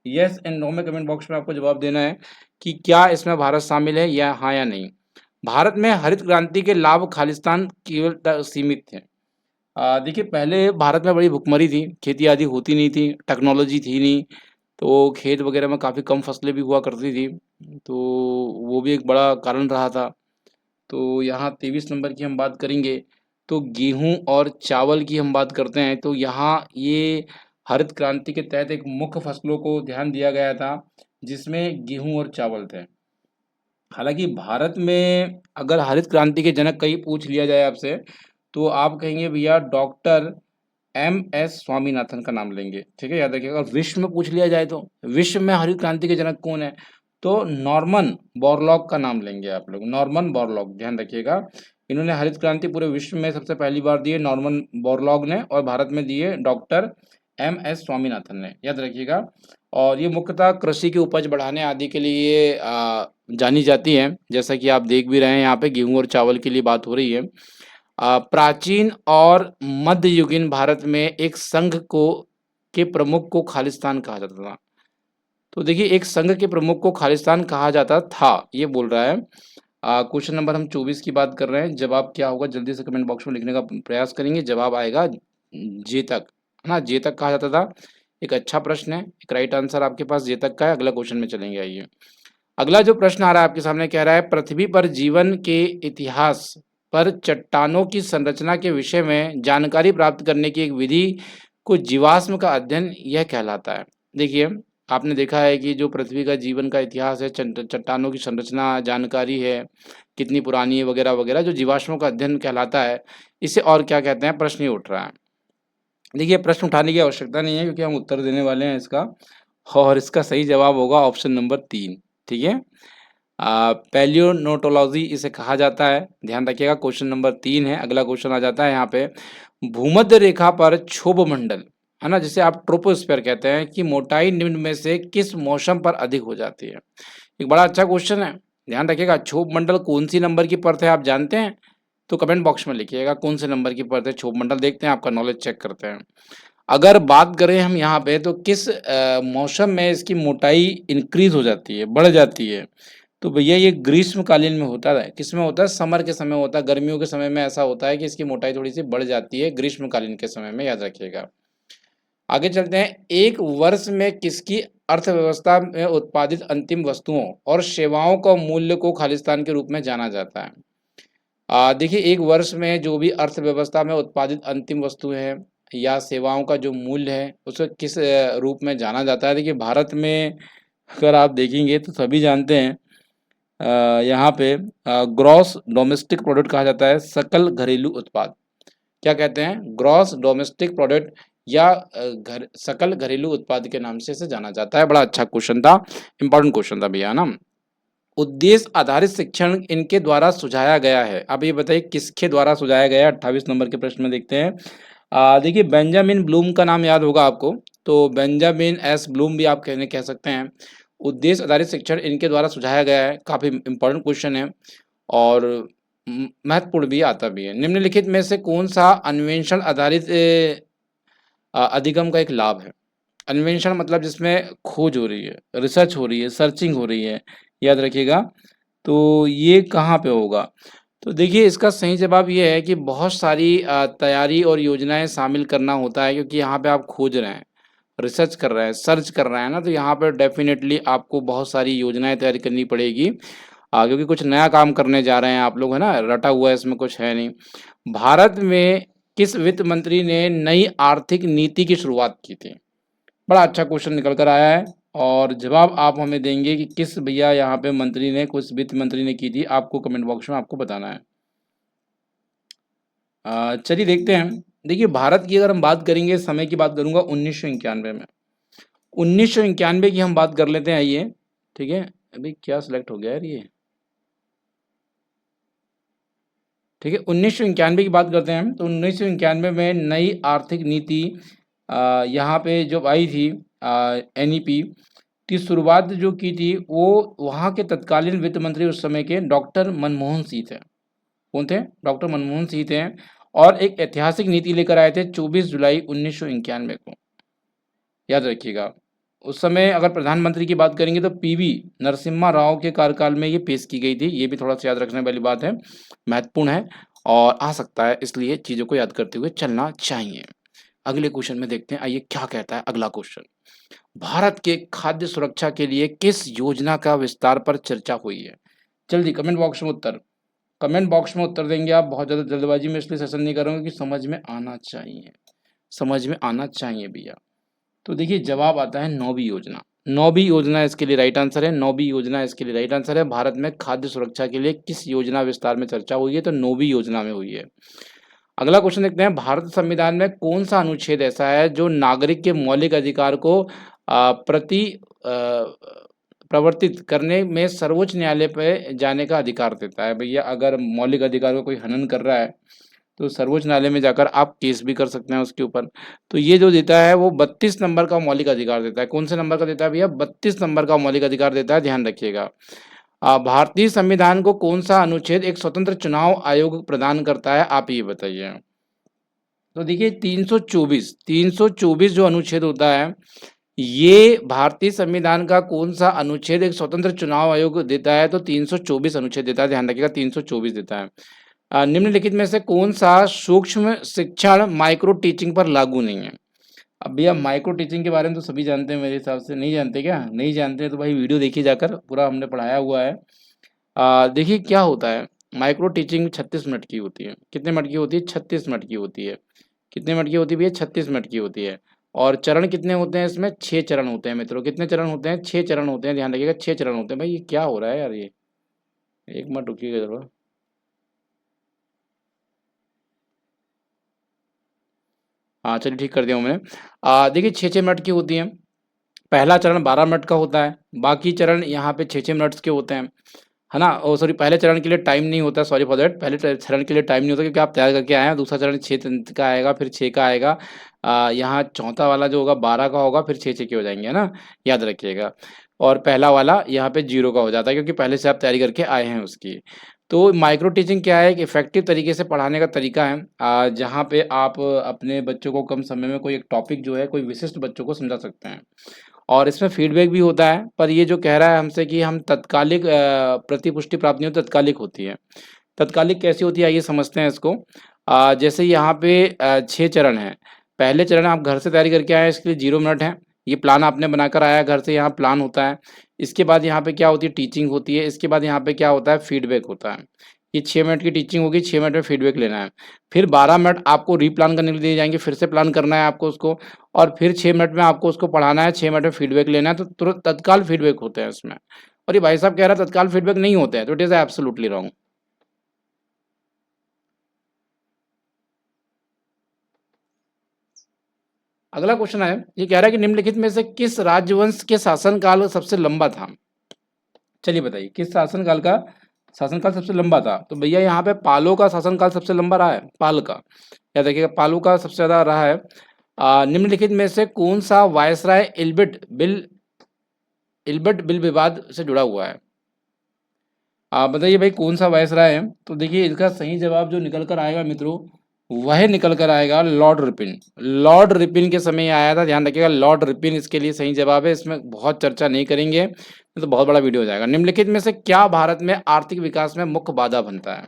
Yes and no में कमेंट बॉक्स में आपको जवाब देना है कि क्या इसमें भारत शामिल है या हाँ या नहीं। भारत में हरित क्रांति के लाभ खालिस्तान केवल तक सीमित थे। देखिए पहले भारत में बड़ी भुखमरी थी, खेती आदि होती नहीं थी, टेक्नोलॉजी थी नहीं, तो खेत वगैरह में काफ़ी कम फसलें भी हुआ करती थी, तो वो भी एक बड़ा कारण रहा था। तो यहाँ 23 नंबर की हम बात करेंगे तो गेहूं और चावल की हम बात करते हैं, तो यहाँ ये हरित क्रांति के तहत एक मुख्य फसलों को ध्यान दिया गया था जिसमें गेहूं और चावल थे। हालांकि भारत में अगर हरित क्रांति के जनक कहीं पूछ लिया जाए आपसे तो आप कहेंगे भैया डॉक्टर एम.एस. स्वामीनाथन का नाम लेंगे, ठीक है, याद रखिएगा। अगर विश्व में पूछ लिया जाए तो विश्व में हरित क्रांति के जनक कौन है, तो नॉर्मन बोरलॉग का नाम लेंगे आप लोग, नॉर्मन बोरलॉग, ध्यान रखिएगा। इन्होंने हरित क्रांति पूरे विश्व में सबसे पहली बार दी है नॉर्मन बोरलॉग ने, और भारत में दिए डॉक्टर एम.एस. स्वामीनाथन ने, याद रखिएगा। और ये मुख्यतः कृषि की उपज बढ़ाने आदि के लिए जानी जाती है, जैसा कि आप देख भी रहे हैं यहाँ पे गेहूं और चावल के लिए बात हो रही है। प्राचीन और मध्ययुगीन भारत में एक संघ को के प्रमुख को खालिस्तान कहा जाता था। तो देखिए एक संघ के प्रमुख को खालिस्तान कहा जाता था, ये बोल रहा है। क्वेश्चन नंबर हम 24 की बात कर रहे हैं। जवाब क्या होगा जल्दी से कमेंट बॉक्स में लिखने का प्रयास करेंगे। जवाब आएगा जे तक, है ना, जे तक कहा जाता था। एक अच्छा प्रश्न है, एक राइट आंसर आपके पास जे तक का है। अगला क्वेश्चन में चलेंगे, आइए। अगला जो प्रश्न आ रहा है आपके सामने, कह रहा है पृथ्वी पर जीवन के इतिहास पर चट्टानों की संरचना के विषय में जानकारी प्राप्त करने की एक विधि को जीवाश्म का अध्ययन यह कहलाता है। देखिए आपने देखा है कि जो पृथ्वी का जीवन का इतिहास है, चट्टानों की संरचना जानकारी है, कितनी पुरानी है वगैरह वगैरह, जो जीवाश्मों का अध्ययन कहलाता है, इसे और क्या कहते हैं, प्रश्न ही उठ रहा है। देखिए प्रश्न उठाने की आवश्यकता नहीं है क्योंकि हम उत्तर देने वाले हैं इसका, और इसका सही जवाब होगा ऑप्शन नंबर 3, ठीक है। पैलियोनोटोलॉजी इसे कहा जाता है, ध्यान रखिएगा। क्वेश्चन नंबर 3 है। अगला क्वेश्चन आ जाता है यहाँ पे, भूमध्य रेखा पर क्षोभ मंडल, है ना, जिसे आप ट्रोपोस्फीयर कहते हैं, कि मोटाई निम्न में से किस मौसम पर अधिक हो जाती है। एक बड़ा अच्छा क्वेश्चन है, ध्यान रखिएगा। क्षोभ मंडल कौन सी नंबर की परत है आप जानते हैं, तो कमेंट बॉक्स में लिखिएगा कौन से नंबर की परत है क्षोभ मंडल। देखते हैं, आपका नॉलेज चेक करते हैं। अगर बात करें हम यहाँ पे तो किस मौसम में इसकी मोटाई इंक्रीज हो जाती है, बढ़ जाती है, तो भैया ये ग्रीष्मकालीन में होता है। किस में होता है, समर के समय होता है। गर्मियों के समय में ऐसा होता है कि इसकी मोटाई थोड़ी सी बढ़ जाती है, ग्रीष्मकालीन के समय में, याद रखिएगा। आगे चलते हैं। एक वर्ष में किसकी अर्थव्यवस्था में उत्पादित अंतिम वस्तुओं और सेवाओं का मूल्य को खालिस्तान के रूप में जाना जाता है। देखिए एक वर्ष में जो भी अर्थव्यवस्था में उत्पादित अंतिम वस्तुएं हैं या सेवाओं का जो मूल्य है उसे किस रूप में जाना जाता है। देखिए भारत में अगर आप देखेंगे तो सभी जानते हैं, यहाँ पे ग्रॉस डोमेस्टिक प्रोडक्ट कहा जाता है, सकल घरेलू उत्पाद। क्या कहते हैं, ग्रॉस डोमेस्टिक प्रोडक्ट या सकल घरेलू उत्पाद के नाम से इसे जाना जाता है। बड़ा अच्छा क्वेश्चन था, इंपॉर्टेंट क्वेश्चन था भैया ना। उद्देश्य आधारित शिक्षण इनके द्वारा सुझाया गया है। अब ये बताइए किसके द्वारा सुझाया गया है। 28 नंबर के प्रश्न में देखते हैं। देखिए बेंजामिन ब्लूम का नाम याद होगा आपको, तो बेंजामिन एस ब्लूम भी आप कह सकते हैं। उद्देश्य आधारित शिक्षण इनके द्वारा सुझाया गया है, काफी इंपॉर्टेंट क्वेश्चन है और महत्वपूर्ण भी आता भी है। निम्नलिखित में से कौन सा अन्वेषण आधारित अधिगम का एक लाभ है। अन्वेषण मतलब जिसमें खोज हो रही है, रिसर्च हो रही है, सर्चिंग हो रही है, याद रखिएगा। तो ये कहाँ पे होगा, तो देखिए इसका सही जवाब ये है कि बहुत सारी तैयारी और योजनाएं शामिल करना होता है, क्योंकि यहाँ पे आप खोज रहे हैं, रिसर्च कर रहे हैं, सर्च कर रहे हैं ना, तो यहाँ पर डेफिनेटली आपको बहुत सारी योजनाएं तैयारी करनी पड़ेगी, क्योंकि कुछ नया काम करने जा रहे हैं आप लोग, है ना, रटा हुआ है इसमें कुछ है नहीं। भारत में किस वित्त मंत्री ने नई आर्थिक नीति की शुरुआत की थी। बड़ा अच्छा क्वेश्चन निकल कर आया है और जवाब आप हमें देंगे कि किस भैया यहाँ पे मंत्री ने, कुछ वित्त मंत्री ने की थी, आपको कमेंट बॉक्स में आपको बताना है। चलिए देखते हैं। देखिए भारत की अगर हम बात करेंगे, समय की बात करूंगा 1991 में, 1991 की हम बात कर लेते हैं, आइए, ठीक है। अभी क्या सिलेक्ट हो गया यार ये, ठीक है। 1991 की बात करते हैं, तो 1991 में नई आर्थिक नीति यहाँ पे जो आई थी, NEP की शुरुआत जो की थी वो वहाँ के तत्कालीन वित्त मंत्री उस समय के डॉक्टर मनमोहन सिंह थे। कौन थे, डॉक्टर मनमोहन सिंह थे। और एक ऐतिहासिक नीति लेकर आए थे 24 जुलाई 1991 को, याद रखिएगा। उस समय अगर प्रधानमंत्री की बात करेंगे तो पीवी नरसिम्हा राव के कार्यकाल में ये पेश की गई थी। ये भी थोड़ा सा याद रखने वाली बात है, महत्वपूर्ण है और आ सकता है, इसलिए चीज़ों को याद करते हुए चलना चाहिए। अगले क्वेश्चन में देखते हैं, आइए क्या कहता है अगला क्वेश्चन। भारत के खाद्य सुरक्षा के लिए किस योजना का विस्तार पर चर्चा हुई है? जल्दी कमेंट बॉक्स में उत्तर देंगे आप। बहुत ज़्यादा जल्दबाजी में इसलिए सेशन नहीं कर रहा हूँ कि समझ में आना चाहिए, समझ में आना चाहिए भैया। तो देखिए जवाब आता है 9वीं योजना। 9वीं योजना इसके लिए राइट आंसर है। 9वीं योजना इसके लिए राइट आंसर है। भारत में खाद्य सुरक्षा के लिए किस योजना विस्तार में चर्चा हुई है? तो 9वीं योजना में हुई है। अगला क्वेश्चन देखते हैं, भारत संविधान में कौन सा अनुच्छेद ऐसा है जो नागरिक के मौलिक अधिकार को प्रवर्तित करने में सर्वोच्च न्यायालय पे जाने का अधिकार देता है? भैया अगर मौलिक अधिकार को कोई हनन कर रहा है तो सर्वोच्च न्यायालय में जाकर आप केस भी कर सकते हैं उसके ऊपर। तो ये जो देता है वो 32 नंबर का मौलिक अधिकार देता है। कौन से नंबर का देता है भैया? 32 नंबर का मौलिक अधिकार देता है, ध्यान रखिएगा। भारतीय संविधान को कौन सा अनुच्छेद एक स्वतंत्र चुनाव आयोग प्रदान करता है, आप ये बताइए। तो देखिए 324 जो अनुच्छेद होता है, ये भारतीय संविधान का कौन सा अनुच्छेद एक स्वतंत्र चुनाव आयोग देता है? तो 324 अनुच्छेद देता है, ध्यान रखिएगा 324 देता है। निम्नलिखित में से कौन सा सूक्ष्म शिक्षण माइक्रो टीचिंग पर लागू नहीं है? अब भैया माइक्रो टीचिंग के बारे में तो सभी जानते हैं मेरे हिसाब से, नहीं जानते क्या? नहीं जानते तो भाई वीडियो देखिए जाकर, पूरा हमने पढ़ाया हुआ है। देखिए क्या होता है, माइक्रो टीचिंग 36 मिनट की होती है। कितने मिनट की होती है? 36 मिनट की होती है। कितने मिनट की होती है भैया? 36 मिनट की होती है। और चरण कितने होते हैं इसमें? 6 चरण होते हैं मित्रों। कितने चरण होते हैं? 6 चरण होते हैं, ध्यान रखिएगा 6 चरण होते हैं। भाई ये क्या हो रहा है यार, ये एक मिनट रुकिएगा जरा। हाँ चलिए ठीक कर दिया हूँ मैंने। देखिए 6-6 मिनट की होती हैं। पहला चरण 12 मिनट का होता है, बाकी चरण यहाँ पे 6-6 मिनट्स के होते हैं, है ना? ओ सॉरी, पहले चरण के लिए टाइम नहीं होता, सॉरी फॉर दैट। पहले चरण के लिए टाइम नहीं होता क्योंकि आप तैयार करके आए हैं। दूसरा चरण 6 का आएगा, फिर 6 का आएगा। यहाँ चौथा वाला जो होगा 12 का होगा, फिर 6-6 के हो जाएंगे, है ना? याद रखिएगा। और पहला वाला यहाँ पे 0 का हो जाता है क्योंकि पहले से आप तैयारी करके आए हैं उसकी। तो माइक्रो टीचिंग क्या है? एक इफेक्टिव तरीके से पढ़ाने का तरीका है, जहाँ पे आप अपने बच्चों को कम समय में कोई एक टॉपिक जो है कोई विशिष्ट बच्चों को समझा सकते हैं। और इसमें फीडबैक भी होता है, पर ये जो कह रहा है हमसे कि हम तत्कालिक प्रतिपुष्टि प्राप्त नहीं होती, तत्कालिक होती है। तत्कालिक कैसी होती है आइए समझते हैं इसको। जैसे यहाँ पे 6 चरण हैं। पहले चरण आप घर से तैयारी करके आए हैं, इसके लिए 0 मिनट है। ये प्लान आपने बनाकर आया घर से, यहाँ प्लान होता है। इसके बाद यहाँ पे क्या होती है? टीचिंग होती है। इसके बाद यहाँ पे क्या होता है? फीडबैक होता है। ये 6 मिनट की टीचिंग होगी, 6 मिनट में फीडबैक लेना है। फिर 12 मिनट आपको रीप्लान करने के लिए दिए जाएंगे, फिर से प्लान करना है आपको उसको। और फिर 6 मिनट में आपको उसको पढ़ाना है, 6 मिनट में फीडबैक लेना है। तो तुरंत तत्काल फीडबैक होते हैं इसमें। और ये भाई साहब कह रहा है तत्काल फीडबैक नहीं होते हैं, तो इट इज़ एब्सोल्युटली रॉन्ग। अगला क्वेश्चन है, ये कह रहा है कि निम्नलिखित में से किस राजवंश के शासनकाल सबसे लंबा था? चलिए बताइए किस शासनकाल सबसे लंबा था? तो भैया यहाँ पे पालों का शासनकाल सबसे लंबा रहा है, पाल का। याद रखिएगा पालों का सबसे ज़्यादा रहा है। निम्नलिखित में से कौन सा वायसराय इल्बर्ट बिल विवाद से जुड़ा हुआ है? आप बताइए भाई कौन सा वायसराय है? तो देखिए इसका सही जवाब जो निकल कर आएगा मित्रों, वह निकल कर आएगा लॉर्ड रिपिन। लॉर्ड रिपिन के समय आया था, ध्यान रखिएगा लॉर्ड रिपिन इसके लिए सही जवाब है। इसमें बहुत चर्चा नहीं करेंगे तो बहुत बड़ा वीडियो हो जाएगा। निम्नलिखित में से क्या भारत में आर्थिक विकास में मुख्य बाधा बनता है?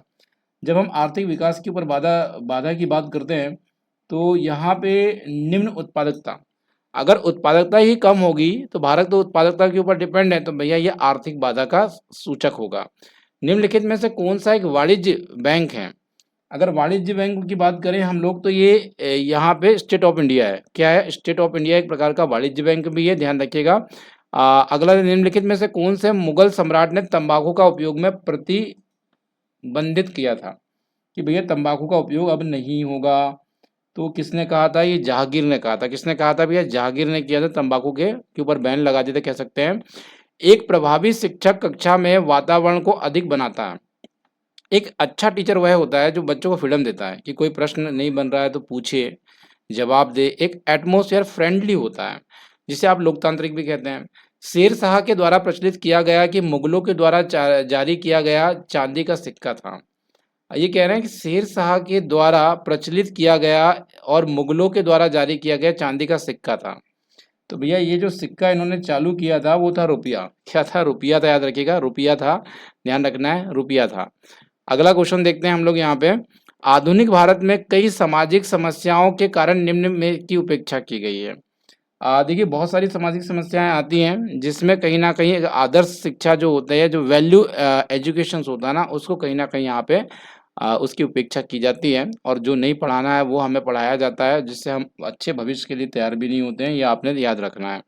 जब हम आर्थिक विकास के ऊपर बाधा की बात करते हैं तो यहाँ पे निम्न उत्पादकता, अगर उत्पादकता ही कम होगी तो भारत तो उत्पादकता के ऊपर डिपेंड है, तो भैया ये आर्थिक बाधा का सूचक होगा। निम्नलिखित में से कौन सा एक वाणिज्य बैंक है? अगर वाणिज्य बैंक की बात करें हम लोग तो ये यहाँ पे स्टेट ऑफ इंडिया है। क्या है? स्टेट ऑफ इंडिया एक प्रकार का वाणिज्य बैंक भी है, ध्यान रखिएगा। अगला, निम्नलिखित में से कौन से मुगल सम्राट ने तंबाकू का उपयोग में प्रतिबंधित किया था कि भैया तंबाकू का उपयोग अब नहीं होगा? तो किसने कहा था? ये जहांगीर ने कहा था। किसने कहा था भैया? जहांगीर ने किया था। तंबाकू के ऊपर बैन लगा दिया था, कह सकते हैं। एक प्रभावी शिक्षक कक्षा में वातावरण को अधिक बनाता है। एक अच्छा टीचर वह होता है जो बच्चों को फ्रीडम देता है कि कोई प्रश्न नहीं बन रहा है तो पूछे, जवाब दे। एक एटमॉस्फेयर फ्रेंडली होता है जिसे आप लोकतांत्रिक भी कहते हैं। शेर शाह के द्वारा प्रचलित किया गया कि मुगलों के द्वारा जारी किया गया चांदी का सिक्का था। ये कह रहे हैं कि शेर शाह के द्वारा प्रचलित किया गया और मुगलों के द्वारा जारी किया गया चांदी का सिक्का था। तो भैया ये जो सिक्का इन्होंने चालू किया था वो था रुपया। क्या था? रुपया था, याद रखिएगा, रुपया था, ध्यान रखना है, रुपया था। अगला क्वेश्चन देखते हैं हम लोग यहाँ पे। आधुनिक भारत में कई सामाजिक समस्याओं के कारण निम्न में की उपेक्षा की गई है। देखिए बहुत सारी सामाजिक समस्याएं आती हैं जिसमें कहीं ना कहीं एक आदर्श शिक्षा जो होता है, जो वैल्यू एजुकेशन होता है ना, उसको कहीं ना कहीं यहाँ पे उसकी उपेक्षा की जाती है, और जो नहीं पढ़ाना है वो हमें पढ़ाया जाता है, जिससे हम अच्छे भविष्य के लिए तैयार भी नहीं होते हैं। ये आपने याद रखना है।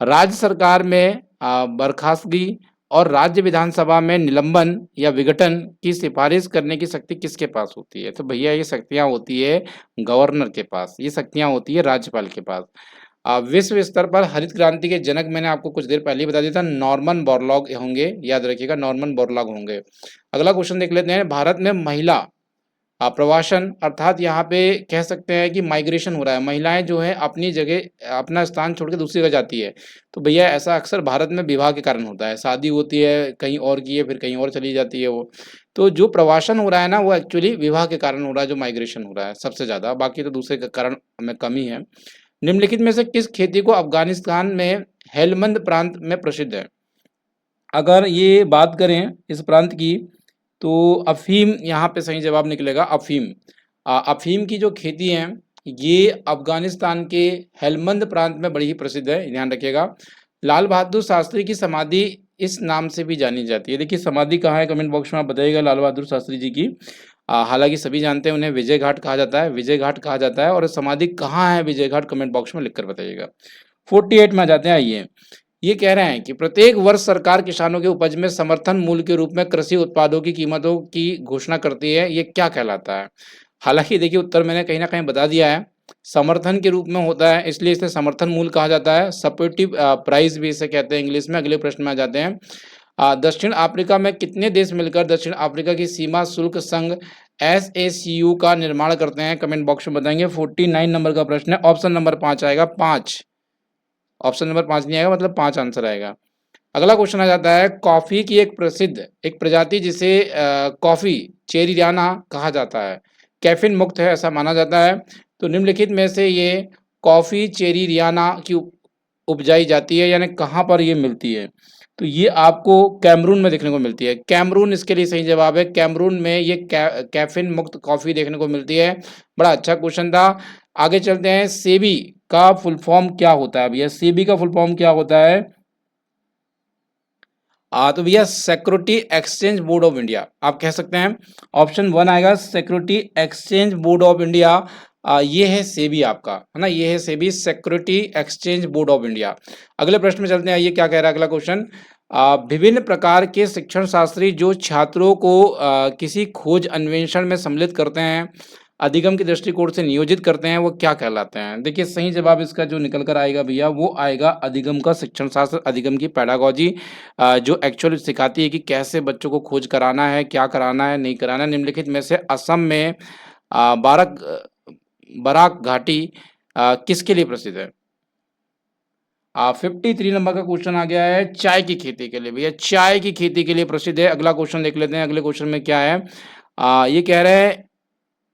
राज्य सरकार में बर्खास्तगी और राज्य विधानसभा में निलंबन या विघटन की सिफारिश करने की शक्ति किसके पास होती है? तो भैया ये शक्तियां होती है गवर्नर के पास, ये शक्तियां होती है राज्यपाल के पास। विश्व स्तर पर हरित क्रांति के जनक मैंने आपको कुछ देर पहले ही बता दिया था, नॉर्मन बोरलॉग होंगे, याद रखिएगा, नॉर्मन बोरलॉग होंगे। अगला क्वेश्चन देख लेते हैं। भारत में महिला प्रवासन, अर्थात यहाँ पे कह सकते हैं कि माइग्रेशन हो रहा है, महिलाएं जो है अपनी जगह अपना स्थान छोड़ के दूसरी जगह जाती है। तो भैया ऐसा अक्सर भारत में विवाह के कारण होता है, शादी होती है कहीं और की है, फिर कहीं और चली जाती है वो। तो जो प्रवासन हो रहा है ना, वो एक्चुअली विवाह के कारण हो रहा है, जो माइग्रेशन हो रहा है सबसे ज़्यादा, बाकी तो दूसरे के कारण में कमी है। निम्नलिखित में से किस खेती को अफगानिस्तान में हेलमंद प्रांत में प्रसिद्ध है? अगर ये बात करें इस प्रांत की, तो अफ़ीम यहाँ पे सही जवाब निकलेगा, अफ़ीम। अफ़ीम की जो खेती है ये अफ़गानिस्तान के हेलमंद प्रांत में बड़ी ही प्रसिद्ध है, ध्यान रखिएगा। लाल बहादुर शास्त्री की समाधि इस नाम से भी जानी जाती है। देखिए समाधि कहाँ है, कमेंट बॉक्स में आप बताइएगा लाल बहादुर शास्त्री जी की। हालांकि सभी जानते हैं उन्हें विजय घाट कहा जाता है, विजय घाट कहा जाता है, और समाधि कहाँ है विजय घाट, कमेंट बॉक्स में लिखकर बताइएगा। 48 में आ जाते हैं, आइए। ये कह रहे हैं कि प्रत्येक वर्ष सरकार किसानों के उपज में समर्थन मूल्य के रूप में कृषि उत्पादों की कीमतों की घोषणा करती है, ये क्या कहलाता है? हालांकि देखिए उत्तर मैंने कहीं ना कहीं बता दिया है, समर्थन के रूप में होता है, इसलिए इसे समर्थन मूल्य कहा जाता है, सपोर्टिव प्राइस भी इसे कहते हैं इंग्लिश में। अगले प्रश्न में आ जाते हैं। दक्षिण अफ्रीका में कितने देश मिलकर दक्षिण अफ्रीका की सीमा शुल्क संघ SACU का निर्माण करते हैं? कमेंट बॉक्स में बताएंगे। 49 नंबर का प्रश्न है, ऑप्शन नंबर 5 आएगा, 5। ऑप्शन नंबर 5 नहीं आएगा, मतलब 5 आंसर आएगा। अगला क्वेश्चन आ जाता है। कॉफी की एक प्रसिद्ध एक प्रजाति जिसे कॉफी चेरियाना कहा जाता है, कैफीन मुक्त है ऐसा माना जाता है। तो निम्नलिखित में से ये कॉफी चेरियाना की उपजाई जाती है, यानी कहाँ पर ये मिलती है? तो ये आपको कैमरून में देखने को मिलती है, कैमरून इसके लिए सही जवाब है। कैमरून में ये कैफीन मुक्त कॉफी देखने को मिलती है। बड़ा अच्छा क्वेश्चन था। आगे चलते हैं। सेबी का फुल फॉर्म क्या होता है भैया? सेबी का फुल फॉर्म क्या होता है? तो भैया security exchange board of India आप कह सकते हैं। ऑप्शन 1 आएगा, security exchange board of India. ये है सेबी आपका, है ना, ये है SEBI, security exchange board of India. अगले प्रश्न में चलते हैं, ये क्या कह रहा है अगला क्वेश्चन। विभिन्न प्रकार के शिक्षण शास्त्री जो छात्रों को किसी खोज अन्वेषण में सम्मिलित करते हैं, अधिगम के दृष्टिकोण से नियोजित करते हैं, वो क्या कहलाते हैं? देखिए सही जवाब इसका जो निकल कर आएगा भैया, वो आएगा अधिगम का शिक्षण शास्त्र, अधिगम की पैडागोजी, जो एक्चुअली सिखाती है कि कैसे बच्चों को खोज कराना है, क्या कराना है, नहीं कराना है। निम्नलिखित में से असम में बराक घाटी किसके लिए प्रसिद्ध है? 53 नंबर का क्वेश्चन आ गया है, चाय की खेती के लिए भैया, चाय की खेती के लिए प्रसिद्ध है। अगला क्वेश्चन देख लेते हैं। अगले क्वेश्चन में क्या है? ये कह रहे हैं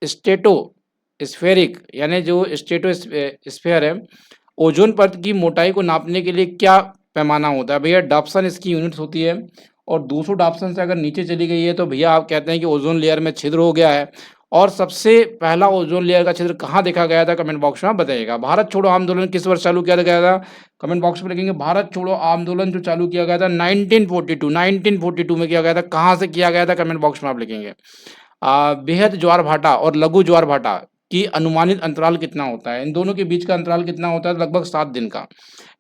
स्टेटो स्फेरिक, यानी जो स्टेटो स्फेयर है, ओजोन परत की मोटाई को नापने के लिए क्या पैमाना होता है? भैया डाप्सन इसकी यूनिट्स होती है, और 200 डाप्सन से अगर नीचे चली गई है तो भैया आप कहते हैं कि ओजोन लेयर में छिद्र हो गया है। और सबसे पहला ओजोन लेयर का छिद्र कहाँ देखा गया था? कमेंट बॉक्स में बताइएगा। भारत छोड़ो आंदोलन किस वर्ष चालू किया गया था? कमेंट बॉक्स में लिखेंगे। भारत छोड़ो आंदोलन जो चालू किया गया था 1942 में किया गया था। कहाँ से किया गया था? कमेंट बॉक्स में आप लिखेंगे। बेहद ज्वार भाटा और लघु ज्वार भाटा की अनुमानित अंतराल कितना होता है? इन दोनों के बीच का अंतराल कितना होता है? लगभग 7 दिन का,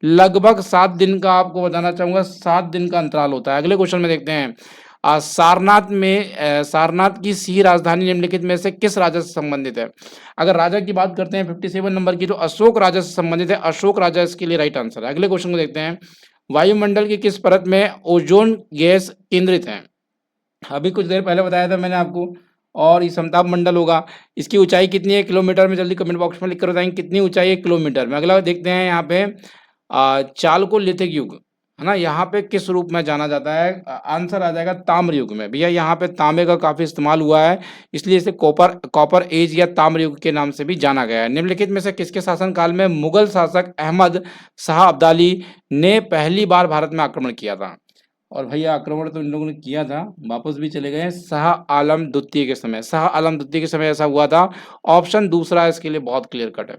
लगभग 7 दिन का आपको बताना चाहूंगा, 7 दिन का अंतराल होता है। अगले क्वेश्चन में देखते हैं। सारनाथ में सारनाथ की सिंह राजधानी निम्नलिखित में से किस राजा से संबंधित है? अगर राजा की बात करते हैं 57 नंबर की, तो अशोक राजा से संबंधित है, अशोक राजा इसके लिए राइट आंसर है। अगले क्वेश्चन को देखते हैं। वायुमंडल की किस परत में ओजोन गैस केंद्रित है? अभी कुछ देर पहले बताया था मैंने आपको, और ये समताप मंडल होगा। इसकी ऊंचाई कितनी है किलोमीटर में? जल्दी कमेंट बॉक्स में लिख कर बताएंगे कितनी ऊंचाई है किलोमीटर में। अगला देखते हैं यहाँ पे चालकोलिथिक युग, है ना? यहाँ पे किस रूप में जाना जाता है? आंसर आ जाएगा ताम्र युग में। भैया यहाँ पे तांबे का काफ़ी इस्तेमाल हुआ है, इसलिए इसे कॉपर कॉपर एज या ताम्र युग के नाम से भी जाना गया है। निम्नलिखित में से किसके शासनकाल में मुगल शासक अहमद शाह अब्दाली ने पहली बार भारत में आक्रमण किया था? और भैया आक्रमण तो इन लोगों ने किया था, वापस भी चले गए हैं, शाह आलम द्वितीय के समय। शाह आलम द्वितीय के समय ऐसा हुआ था। ऑप्शन दूसरा इसके लिए बहुत क्लियर कट है।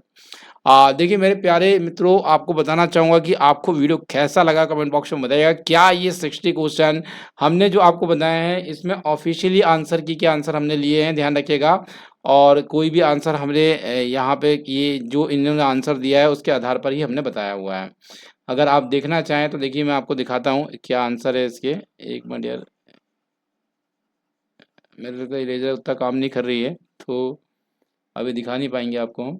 देखिए मेरे प्यारे मित्रों, आपको बताना चाहूँगा कि आपको वीडियो कैसा लगा कमेंट बॉक्स में बताइएगा। क्या ये 60 क्वेश्चन हमने जो आपको बताए हैं इसमें ऑफिशियली आंसर की क्या आंसर हमने लिए हैं, ध्यान रखिएगा। और कोई भी आंसर हमने यहाँ पे ये जो इन्होंने आंसर दिया है उसके आधार पर ही हमने बताया हुआ है। अगर आप देखना चाहें तो देखिए मैं आपको दिखाता हूँ क्या आंसर है इसके। एक मिनट यार, मेरे को इरेजर उतना काम नहीं कर रही है तो अभी दिखा नहीं पाएंगे आपको हम।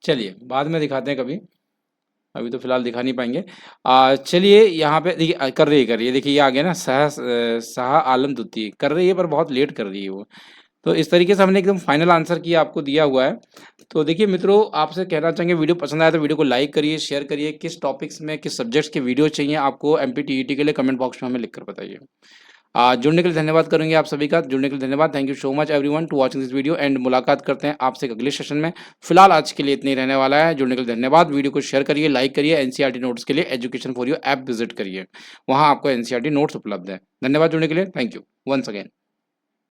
चलिए बाद में दिखाते हैं कभी, अभी तो फिलहाल दिखा नहीं पाएंगे। चलिए यहाँ पे देखिए कर रही है, देखिए ये आ गया ना, शाह आलम द्वितीय कर रही है पर बहुत लेट कर रही है वो। तो इस तरीके से हमने एकदम फाइनल आंसर किया आपको दिया हुआ है। तो देखिए मित्रों, आपसे कहना चाहेंगे वीडियो पसंद आया तो वीडियो को लाइक करिए, शेयर करिए। किस टॉपिक्स में किस सब्जेक्ट्स के वीडियो चाहिए आपको एमपीटीईटी के लिए कमेंट बॉक्स में हमें लिखकर बताइए। जुड़ने के लिए धन्यवाद करेंगे आप सभी का, जुड़ने के लिए धन्यवाद। Thank you so much everyone to watching this video and मुलाकात करते हैं आपसे एक अगले सेशन में। फिलहाल आज के लिए इतनी रहने वाला है। जुड़ने के लिए धन्यवाद। वीडियो को शेयर करिए, लाइक करिए। एनसीईआरटी नोट्स के लिए education for you app visit करिए, वहाँ आपको एनसीईआरटी नोट्स उपलब्ध है। धन्यवाद जुड़ने के लिए, थैंक यू वंस अगेन।